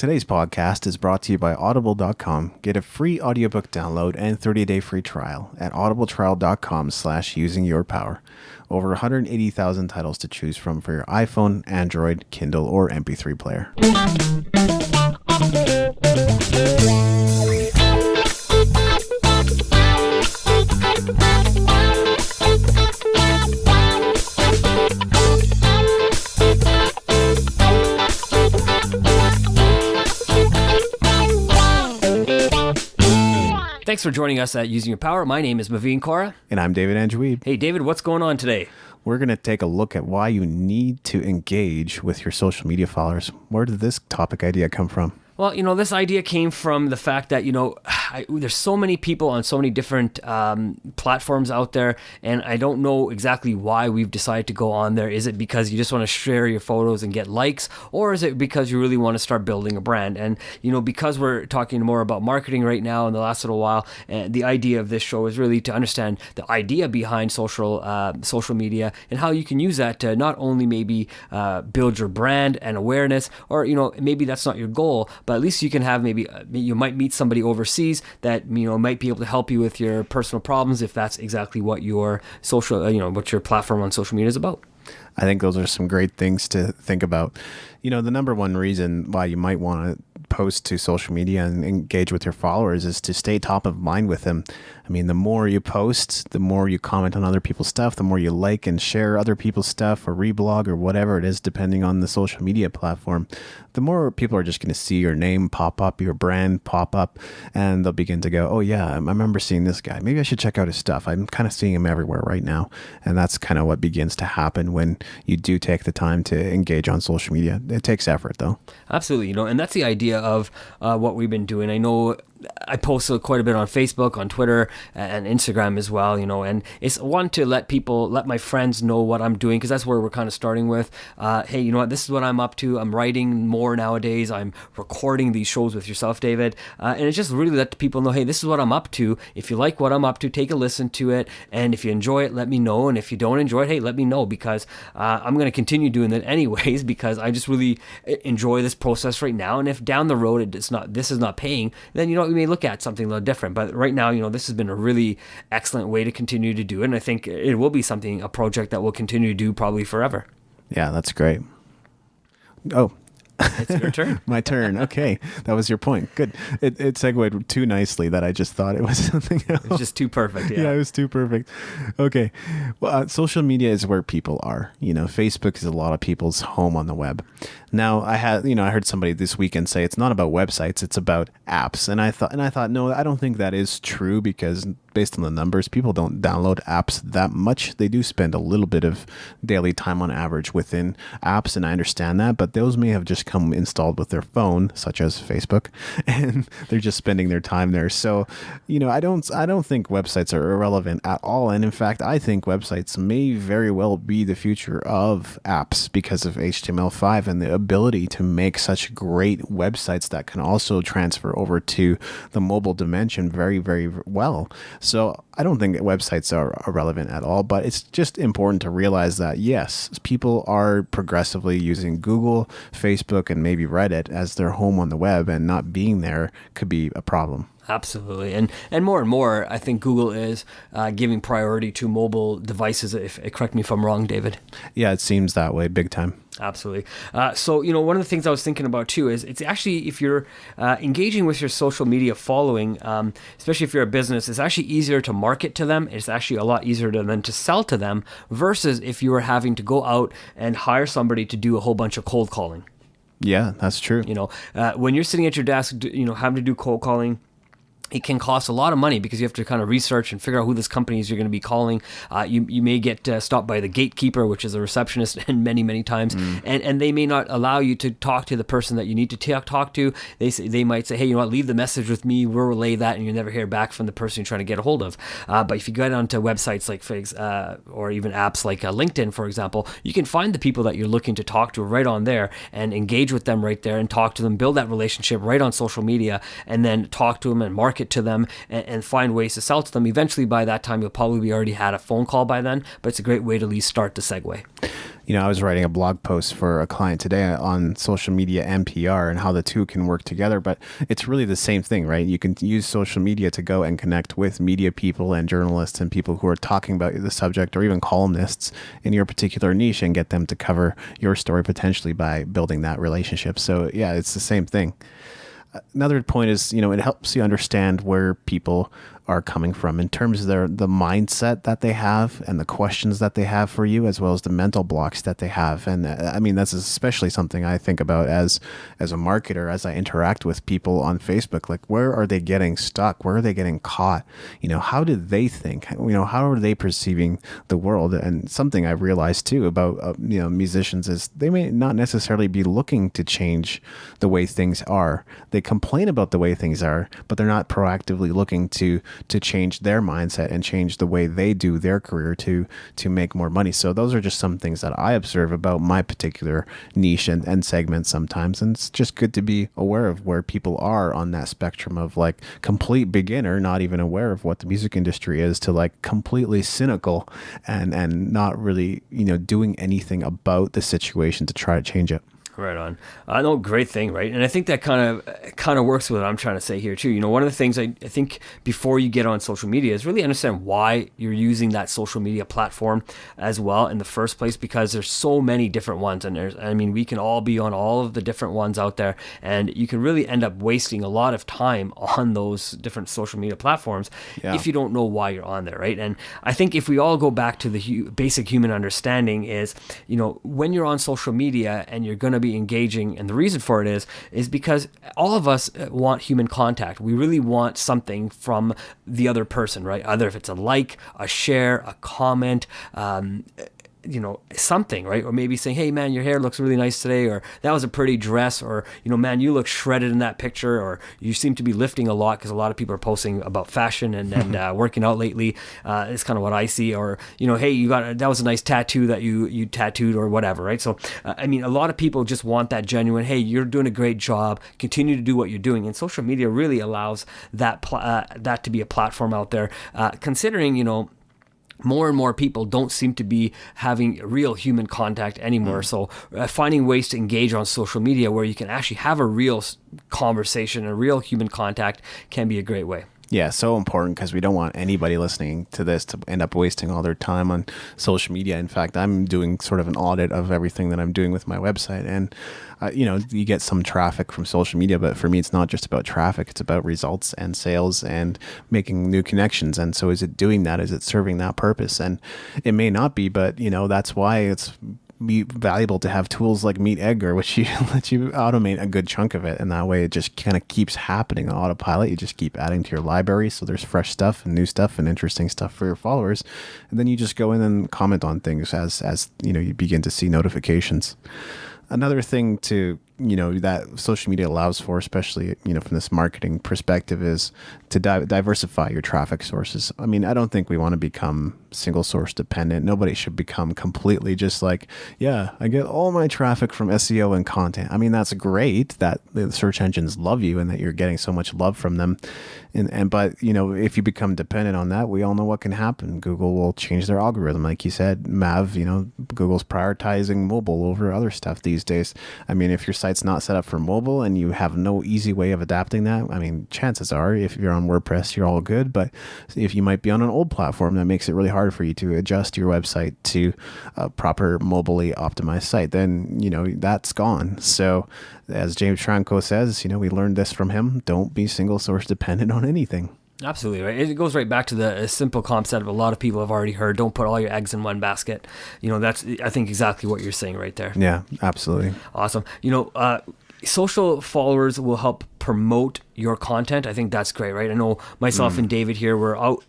Today's podcast is brought to you by Audible.com. Get a free audiobook download and 30-day free trial at audibletrial.com/usingyourpower. Over 180,000 titles to choose from for your iPhone, Android, Kindle, or MP3 player. Thanks for joining us at Using Your Power. My name is Maveen Cora. And I'm David Andreweeb. Hey, David, what's going on today? We're going to take a look at why you need to engage with your social media followers. Where did this topic idea come from? Well, this idea came from the fact that, there's so many people on so many different platforms out there, and I don't know exactly why we've decided to go on there. Is it because you just want to share your photos and get likes, or is it because you really want to start building a brand? And, because we're talking more about marketing right now in the last little while, the idea of this show is really to understand the idea behind social media and how you can use that to not only maybe build your brand and awareness, or, maybe that's not your goal, but at least you can have maybe you might meet somebody overseas that might be able to help you with your personal problems if that's exactly what your social what your platform on social media is about. I think those are some great things to think about. The number one reason why you might want to post to social media and engage with your followers is to stay top of mind with them. I mean, the more you post, the more you comment on other people's stuff, the more you like and share other people's stuff or reblog or whatever it is, depending on the social media platform, the more people are just going to see your name pop up, your brand pop up, and they'll begin to go, oh yeah, I remember seeing this guy. Maybe I should check out his stuff. I'm kind of seeing him everywhere right now. And that's kind of what begins to happen when you do take the time to engage on social media. It takes effort though. Absolutely. And that's the idea of what we've been doing. I know I post quite a bit on Facebook, on Twitter, and Instagram as well, and it's one to let my friends know what I'm doing, because that's where we're kind of starting with. Hey, you know what? This is what I'm up to. I'm writing more nowadays. I'm recording these shows with yourself, David, and it's just really let people know, hey, this is what I'm up to. If you like what I'm up to, take a listen to it, and if you enjoy it, let me know, and if you don't enjoy it, hey, let me know, because I'm going to continue doing that anyways, because I just really enjoy this process right now. And if down the road this is not paying, then we may look at something a little different. But right now, this has been a really excellent way to continue to do it. And I think it will be a project that we'll continue to do probably forever. Yeah, that's great. Oh, it's your turn. My turn. Okay. That was your point. Good. It segued too nicely that I just thought it was something else. It was just too perfect. Yeah, it was too perfect. Okay. Well, social media is where people are. Facebook is a lot of people's home on the web. Now, I heard somebody this weekend say it's not about websites, it's about apps. And I thought, no, I don't think that is true, because based on the numbers, people don't download apps that much. They do spend a little bit of daily time on average within apps, and I understand that, but those may have just come installed with their phone, such as Facebook, and they're just spending their time there. So, I don't think websites are irrelevant at all. And in fact, I think websites may very well be the future of apps because of HTML5 and the ability to make such great websites that can also transfer over to the mobile dimension very, very well. So I don't think websites are irrelevant at all, but it's just important to realize that, yes, people are progressively using Google, Facebook, and maybe Reddit as their home on the web, and not being there could be a problem. Absolutely. And more, I think Google is giving priority to mobile devices. Correct me if I'm wrong, David. Yeah, it seems that way big time. Absolutely. So, one of the things I was thinking about too is it's actually, if you're engaging with your social media following, especially if you're a business, it's actually easier to market to them. It's actually a lot easier than to sell to them, versus if you were having to go out and hire somebody to do a whole bunch of cold calling. Yeah, that's true. When you're sitting at your desk, having to do cold calling, it can cost a lot of money, because you have to kind of research and figure out who this company is you're going to be calling. You may get stopped by the gatekeeper, which is a receptionist, and many times, and they may not allow you to talk to the person that you need to talk to. They might say, hey, leave the message with me, we'll relay that, and you never hear back from the person you're trying to get a hold of. But if you go onto websites like or even apps like LinkedIn, for example, you can find the people that you're looking to talk to right on there and engage with them right there and talk to them, build that relationship right on social media, and then talk to them and market market to them and find ways to sell to them. Eventually, by that time, you'll probably already had a phone call by then, but it's a great way to at least start the segue. I was writing a blog post for a client today on social media and PR and how the two can work together, but it's really the same thing, right? You can use social media to go and connect with media people and journalists and people who are talking about the subject, or even columnists in your particular niche, and get them to cover your story potentially by building that relationship. So yeah, it's the same thing. Another point is, it helps you understand where people are coming from in terms of the mindset that they have and the questions that they have for you, as well as the mental blocks that they have. And that's especially something I think about as a marketer, as I interact with people on Facebook. Like, where are they getting stuck? Where are they getting caught? How do they think? How are they perceiving the world? And something I've realized too about musicians is they may not necessarily be looking to change the way things are. They complain about the way things are, but they're not proactively looking to change their mindset and change the way they do their career to make more money. So those are just some things that I observe about my particular niche and segment sometimes. And it's just good to be aware of where people are on that spectrum of like complete beginner, not even aware of what the music industry is, to like completely cynical and not really, doing anything about the situation to try to change it. Right on. I know, great thing, right? And I think that kind of works with what I'm trying to say here too. One of the things I think before you get on social media is really understand why you're using that social media platform as well in the first place, because there's so many different ones, and we can all be on all of the different ones out there, and you can really end up wasting a lot of time on those different social media platforms if you don't know why you're on there, right? And I think if we all go back to the basic human understanding is, when you're on social media and you're going to be engaging, and the reason for it is because all of us want human contact. We really want something from the other person, right? Either if it's a like, a share, a comment, something, right? Or maybe saying, hey man, your hair looks really nice today, or that was a pretty dress, or, man, you look shredded in that picture, or you seem to be lifting a lot, because a lot of people are posting about fashion and working out lately. It's kind of what I see. Or, hey, that was a nice tattoo that you tattooed, or whatever, right? So, a lot of people just want that genuine, hey, you're doing a great job, continue to do what you're doing. And social media really allows that to be a platform out there, considering, more and more people don't seem to be having real human contact anymore. So finding ways to engage on social media where you can actually have a real conversation, a real human contact, can be a great way. Yeah, so important, because we don't want anybody listening to this to end up wasting all their time on social media. In fact, I'm doing sort of an audit of everything that I'm doing with my website, and you get some traffic from social media, but for me, it's not just about traffic. It's about results and sales and making new connections. And so is it doing that? Is it serving that purpose? And it may not be, but that's why it's valuable to have tools like Meet Edgar, which let you automate a good chunk of it. And that way it just kind of keeps happening on autopilot. You just keep adding to your library. So there's fresh stuff and new stuff and interesting stuff for your followers. And then you just go in and comment on things as you begin to see notifications. Another thing that social media allows for, especially, from this marketing perspective, is to diversify your traffic sources. I don't think we want to become single source dependent. Nobody should become completely just like, yeah, I get all my traffic from SEO and content. That's great that the search engines love you and that you're getting so much love from them. But if you become dependent on that, we all know what can happen. Google will change their algorithm. Like you said, Mav, Google's prioritizing mobile over other stuff these days. If your site's not set up for mobile and you have no easy way of adapting that, chances are if you're on WordPress, you're all good. But if you might be on an old platform, that makes it really hard for you to adjust your website to a proper mobilely optimized site, then, that's gone. So as James Franco says, we learned this from him. Don't be single source dependent on anything. Absolutely right. It goes right back to the simple concept a lot of people have already heard. Don't put all your eggs in one basket. That's, I think, exactly what you're saying right there. Yeah, absolutely. Awesome. Social followers will help promote your content. I think that's great, right? I know myself and David here, we're out,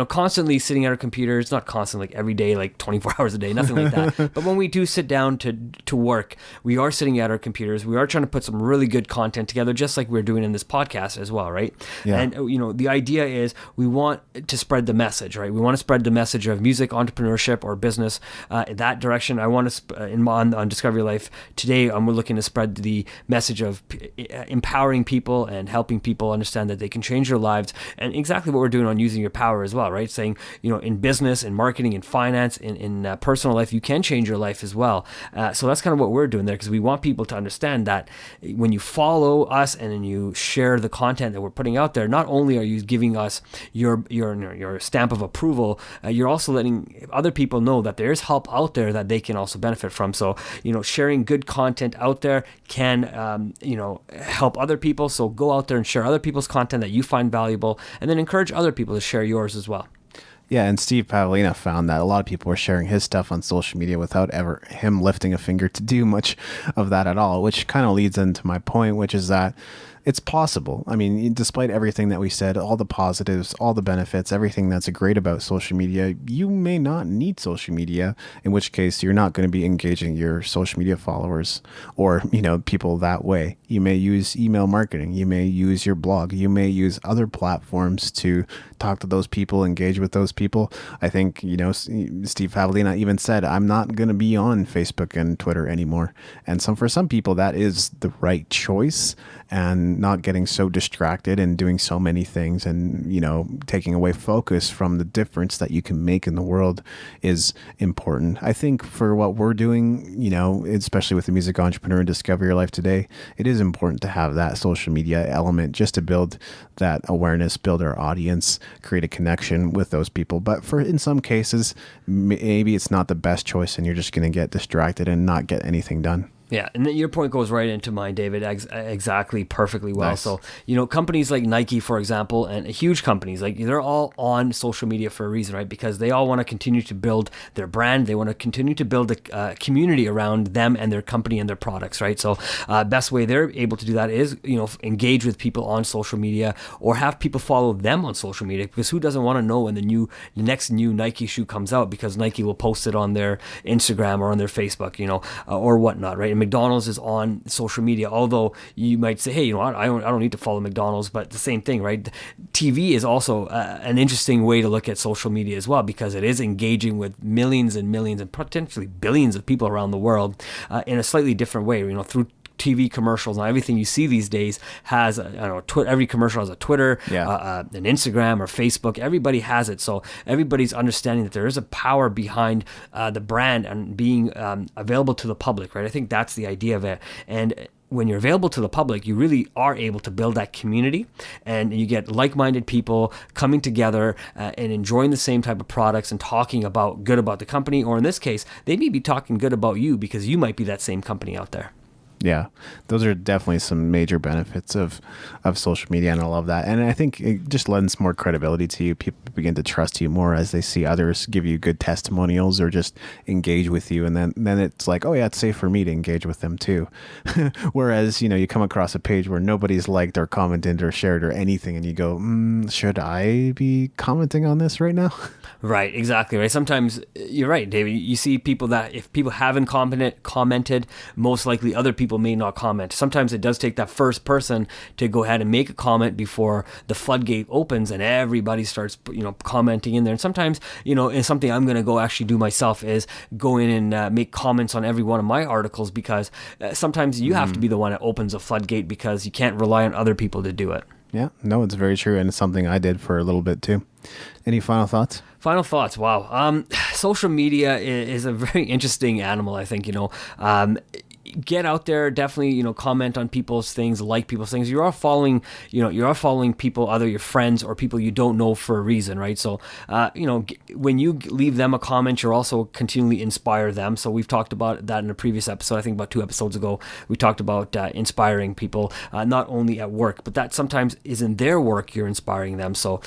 constantly sitting at our computers, not constantly, like every day, like 24 hours a day, nothing like that. But when we do sit down to work, we are sitting at our computers. We are trying to put some really good content together, just like we're doing in this podcast as well, right? Yeah. And, the idea is we want to spread the message, right? We want to spread the message of music, entrepreneurship, or business in that direction. I want to, on Discover Your Life today, we're looking to spread the message of empowering people and helping helping people understand that they can change their lives, and exactly what we're doing on using your power as well, right? Saying, in business, in marketing, in finance, in personal life, you can change your life as well. So that's kind of what we're doing there, because we want people to understand that when you follow us and then you share the content that we're putting out there, not only are you giving us your stamp of approval, you're also letting other people know that there's help out there that they can also benefit from. So, sharing good content out there can, help other people. So go out there and share other people's content that you find valuable, and then encourage other people to share yours as well. Yeah, and Steve Pavlina found that a lot of people were sharing his stuff on social media without ever him lifting a finger to do much of that at all, which kind of leads into my point, which is that it's possible. I mean, despite everything that we said, all the positives, all the benefits, everything that's great about social media, you may not need social media, in which case you're not going to be engaging your social media followers or, people that way. You may use email marketing. You may use your blog. You may use other platforms to talk to those people, engage with those people. I think, Steve Pavlina even said, I'm not going to be on Facebook and Twitter anymore. And for some people, that is the right choice, and not getting so distracted and doing so many things and, taking away focus from the difference that you can make in the world is important. I think for what we're doing, especially with the Music Entrepreneur and Discover Your Life Today, it is important to have that social media element just to build that awareness, build our audience, create a connection with those people. But in some cases, maybe it's not the best choice and you're just going to get distracted and not get anything done. Yeah, and your point goes right into mine, David, exactly, perfectly well. Nice. So, companies like Nike, for example, and huge companies, like they're all on social media for a reason, right? Because they all want to continue to build their brand. They want to continue to build a community around them and their company and their products, right? So, best way they're able to do that is, engage with people on social media or have people follow them on social media, because who doesn't want to know when the next new Nike shoe comes out, because Nike will post it on their Instagram or on their Facebook, or whatnot, right? And McDonald's is on social media, although you might say, hey, I don't need to follow McDonald's, but the same thing, right? TV is also an interesting way to look at social media as well, because it is engaging with millions and millions and potentially billions of people around the world in a slightly different way, through TV commercials, and everything you see these days has, every commercial has a Twitter, an Instagram or Facebook. Everybody has it. So everybody's understanding that there is a power behind the brand and being available to the public, right? I think that's the idea of it. And when you're available to the public, you really are able to build that community, and you get like-minded people coming together and enjoying the same type of products and talking good about the company, or in this case, they may be talking good about you because you might be that same company out there. Yeah, those are definitely some major benefits of social media, and I love that. And I think it just lends more credibility to you. People begin to trust you more as they see others give you good testimonials or just engage with you. And then it's like, oh yeah, it's safe for me to engage with them too. Whereas, you come across a page where nobody's liked or commented or shared or anything, and you go, should I be commenting on this right now? Right, exactly, right. Sometimes you're right, David. You see people that if people haven't commented, most likely other people may not comment. Sometimes it does take that first person to go ahead and make a comment before the floodgate opens and everybody starts, commenting in there. And sometimes, and something I'm going to go actually do myself is go in and make comments on every one of my articles, because sometimes you have to be the one that opens a floodgate, because you can't rely on other people to do it. Yeah, no, it's very true. And it's something I did for a little bit too. Any final thoughts? Final thoughts. Wow. Social media is a very interesting animal, I think, get out there, definitely, comment on people's things, like people's things. You are following people, either your friends or people you don't know, for a reason, right? So, when you leave them a comment, you're also continually inspire them. So we've talked about that in a previous episode. I think about 2 episodes ago, we talked about inspiring people, not only at work, but that sometimes is in their work, you're inspiring them. So,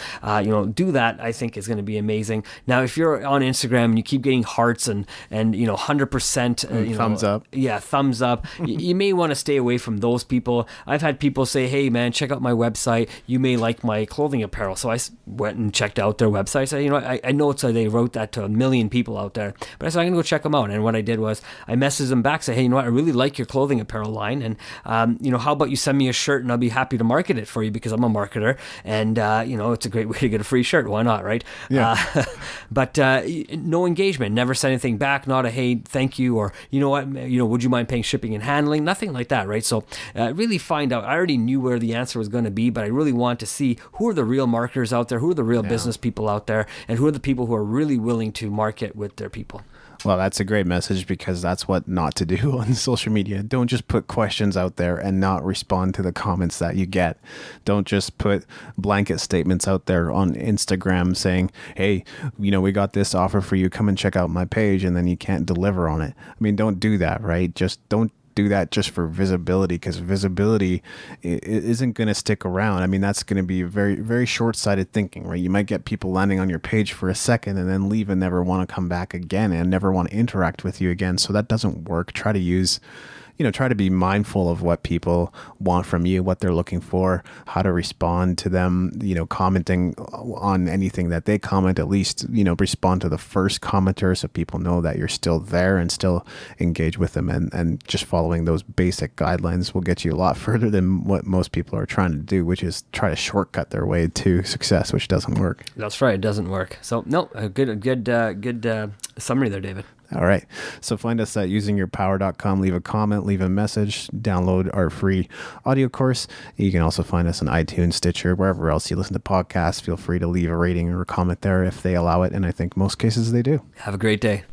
do that, I think is going to be amazing. Now, if you're on Instagram and you keep getting hearts and 100%, thumbs up. Yeah, thumbs up. You may want to stay away from those people. I've had people say, hey man, check out my website. You may like my clothing apparel. So I went and checked out their website. I said, I know they wrote that to 1 million people out there, but I said, I'm going to go check them out. And what I did was I messaged them back, say, hey, I really like your clothing apparel line. And, how about you send me a shirt and I'll be happy to market it for you, because I'm a marketer. And, it's a great way to get a free shirt. Why not, right? Yeah. But no engagement, never said anything back, not a, hey, thank you, or, would you mind paying shipping and handling, nothing like that, right? So really find out. I already knew where the answer was going to be, but I really want to see who are the real marketers out there, who are the real business people out there, and who are the people who are really willing to market with their people. Well, that's a great message, because that's what not to do on social media. Don't just put questions out there and not respond to the comments that you get. Don't just put blanket statements out there on Instagram saying, hey, we got this offer for you. Come and check out my page. And then you can't deliver on it. I mean, don't do that, right? Just don't do that just for visibility, because visibility isn't going to stick around. I mean, that's going to be very, very short-sighted thinking, right? You might get people landing on your page for a second and then leave and never want to come back again and never want to interact with you again. So that doesn't work. Try to be mindful of what people want from you, what they're looking for, how to respond to them, commenting on anything that they comment, at least, respond to the first commenter so people know that you're still there and still engage with them. And just following those basic guidelines will get you a lot further than what most people are trying to do, which is try to shortcut their way to success, which doesn't work. That's right. It doesn't work. So no, a good summary there, David. All right. So find us at usingyourpower.com. Leave a comment, leave a message, download our free audio course. You can also find us on iTunes, Stitcher, wherever else you listen to podcasts. Feel free to leave a rating or a comment there if they allow it. And I think most cases they do. Have a great day.